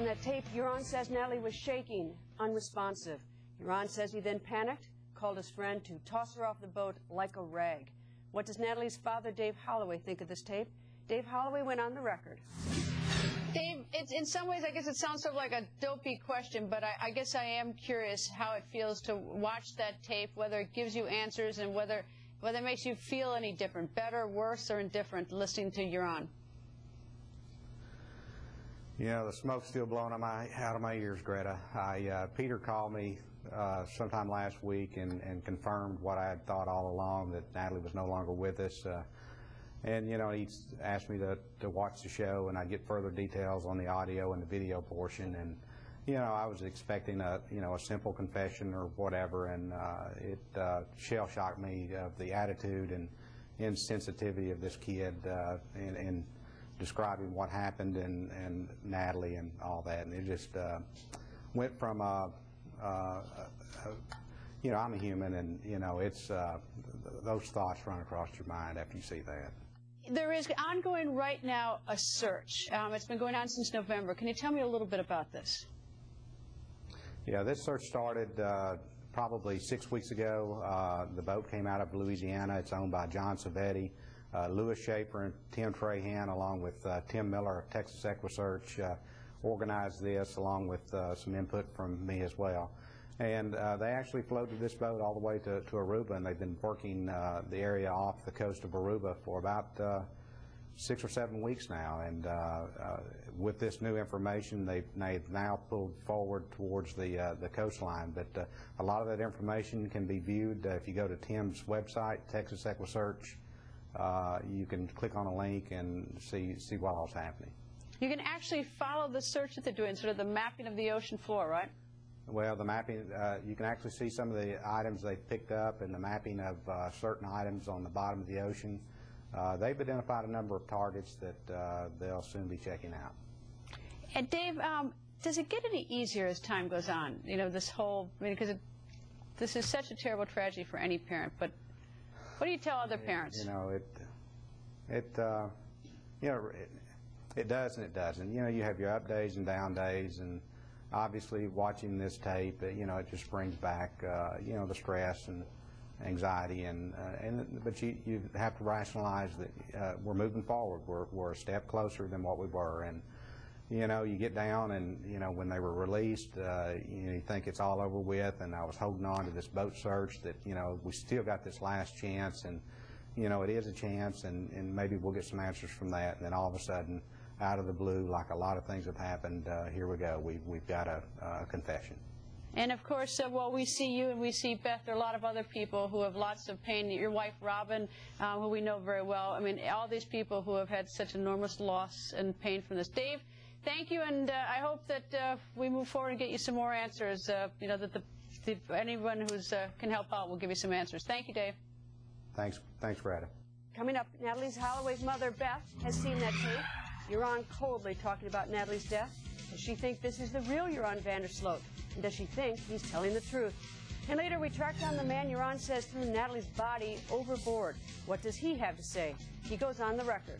On that tape, Huron says Natalie was shaking, unresponsive. Huron says he then panicked, called his friend to toss her off the boat like a rag. What does Natalie's father, Dave Holloway, think of this tape? Dave Holloway went on the record. Dave, in some ways, I guess it sounds sort of like a dopey question, but I guess I am curious how it feels to watch that tape, whether it gives you answers and whether it makes you feel any different, better, worse, or indifferent listening to Huron. You know, the smoke's still blowing out of my ears, Greta. Peter called me sometime last week and confirmed what I had thought all along, that Natalie was no longer with us. And, you know, he asked me to watch the show, and I'd get further details on the audio and the video portion. And, you know, I was expecting a simple confession or whatever, and it shell-shocked me of the attitude and insensitivity of this kid in describing what happened and Natalie and all that. And it just went from you know, I'm a human, and, you know, it's those thoughts run across your mind after you see that. There is ongoing right now a search. It's been going on since November. Can you tell me a little bit about this? Yeah, this search started probably 6 weeks ago. The boat came out of Louisiana. It's owned by John Savetti, Louis Schaefer, and Tim Trahan, along with Tim Miller of Texas EquiSearch, organized this along with some input from me as well. And they actually floated this boat all the way to Aruba, and they've been working the area off the coast of Aruba for about 6 or 7 weeks now. And with this new information, they've now pulled forward towards the coastline. But a lot of that information can be viewed if you go to Tim's website, Texas EquiSearch. You can click on a link and see what all's happening. You can actually follow the search that they're doing, sort of the mapping of the ocean floor, right? Well, the mapping, you can actually see some of the items they've picked up and the mapping of certain items on the bottom of the ocean. They've identified a number of targets that they'll soon be checking out. And Dave, does it get any easier as time goes on? You know, this whole, I mean, because this is such a terrible tragedy for any parent, but what do you tell other parents? You know, you know, it does and it doesn't. You know, you have your up days and down days, and obviously watching this tape, you know, it just brings back, you know, the stress and anxiety, but you have to rationalize that we're moving forward. We're a step closer than what we were, and you know, you get down, and you know, when they were released, you know, you think it's all over with, and I was holding on to this boat search that, you know, we still got this last chance, and you know, it is a chance, and maybe we'll get some answers from that, and then all of a sudden, out of the blue, like a lot of things have happened, here we go. We've got a confession. And of course, while we see you and we see Beth, there are a lot of other people who have lots of pain. Your wife, Robin, who we know very well. I mean, all these people who have had such enormous loss and pain from this. Dave, thank you, and I hope that we move forward and get you some more answers. You know, that anyone who can help out will give you some answers. Thank you, Dave. Thanks, Greta. Coming up, Natalie's Holloway's mother, Beth, has seen that tape. Huron coldly talking about Natalie's death. Does she think this is the real Huron Vandersloot? And does she think he's telling the truth? And later we track down the man Huron says threw Natalie's body overboard. What does he have to say? He goes on the record.